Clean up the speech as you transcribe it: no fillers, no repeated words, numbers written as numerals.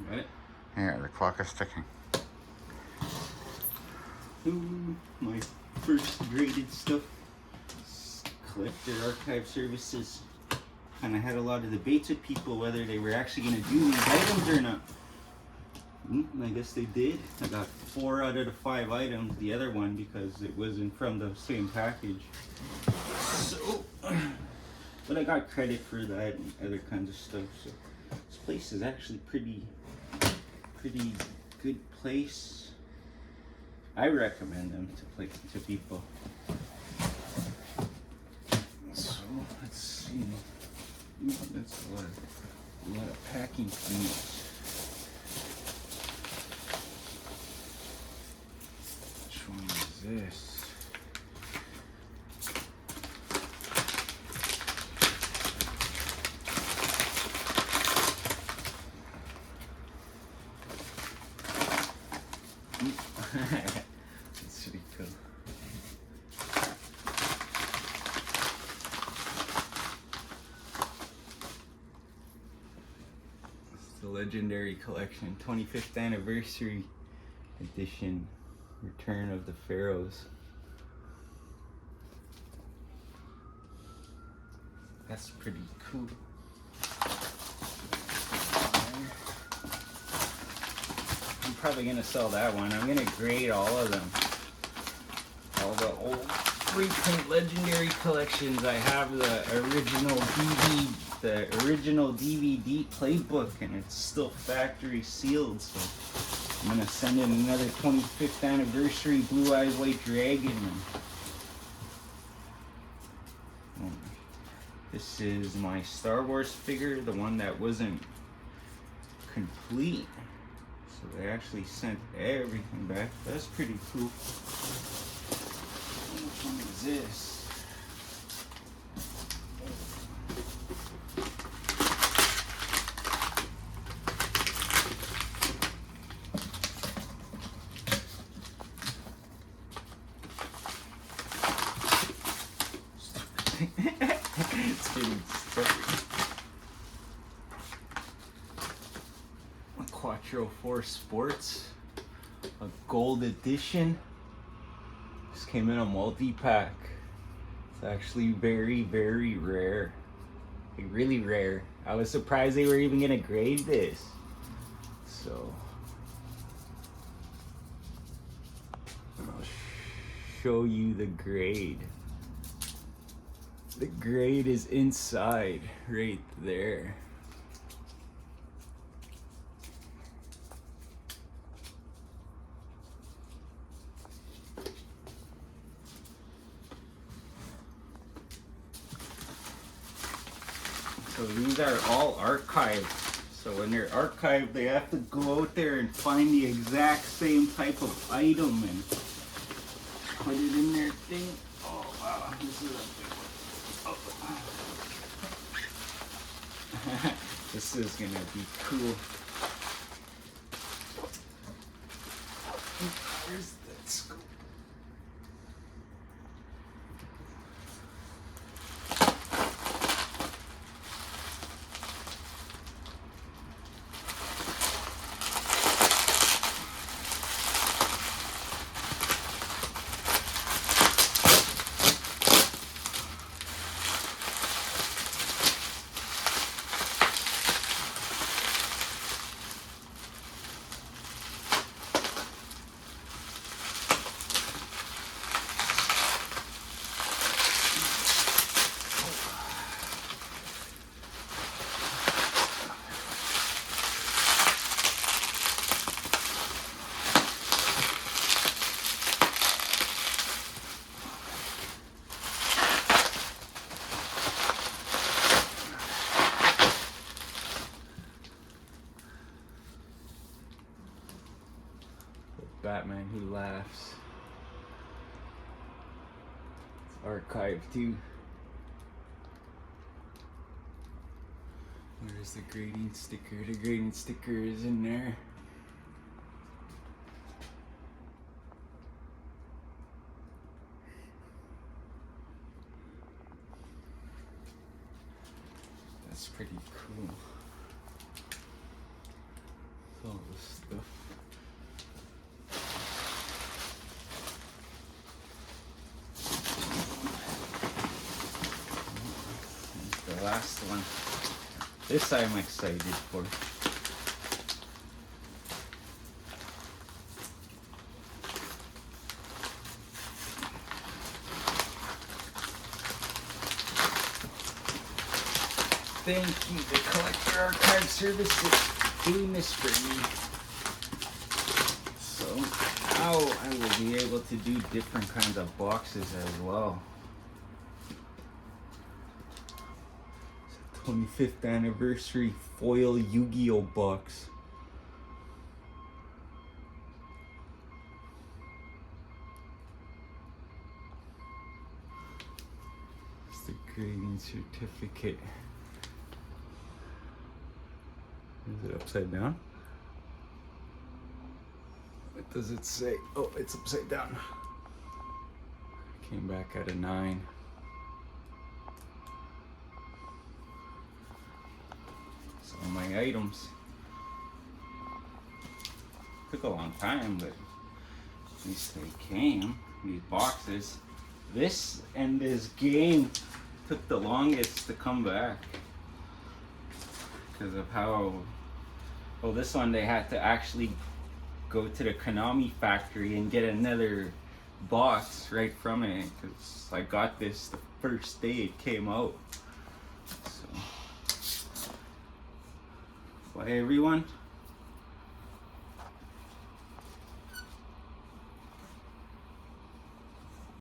Got it? Yeah, the clock is ticking. Ooh, my first graded stuff. Collector Archive Services. And I had a lot of debates with people whether they were actually going to do these items or not. I guess they did. I got 4 out of the 5 items. The other one because it wasn't from the same package. So, but I got credit for that and other kinds of stuff. So this place is actually pretty good place. I recommend them to people. So let's see. Ooh, that's a lot of packing peanuts. Which one is this? That's pretty cool. It's the Legendary Collection, 25th Anniversary Edition, Return of the Pharaohs. That's pretty cool. I'm probably gonna sell that one. I'm gonna grade all of them. All the old reprint Legendary collections. I have the original DVD playbook, and it's still factory sealed. So I'm gonna send in another 25th anniversary Blue Eyes White Dragon. This is my Star Wars figure, the one that wasn't complete. So they actually sent everything back. That's pretty cool. Which one is this? It's getting stuck. Quattro 4 Sports, a gold edition. This came in a multi-pack. It's actually very, very rare. Like, really rare. I was surprised they were even gonna grade this. So I'll show you the grade. The grade is inside, right there. So these are all archived. So when they're archived, they have to go out there and find the exact same type of item and put it in their thing. Oh wow, this is a big one. Oh. This is gonna be cool. Where's that scoop? Batman Who Laughs. It's archived too. Where's the grading sticker? The grading sticker is in there. That's pretty cool. last one. This I'm excited for. Thank you, the Collector Archive Service is doing this for me. So now I will be able to do different kinds of boxes as well. 25th anniversary foil Yu-Gi-Oh box. It's the grading certificate. Is it upside down? What does it say? Oh, it's upside down. Came back at a 9. Some of my items. Took a long time, but at least they came. These boxes. This and this game took the longest to come back. Because of how, well, this one they had to actually go to the Konami factory and get another box right from it, because I got this the first day it came out. So, bye everyone.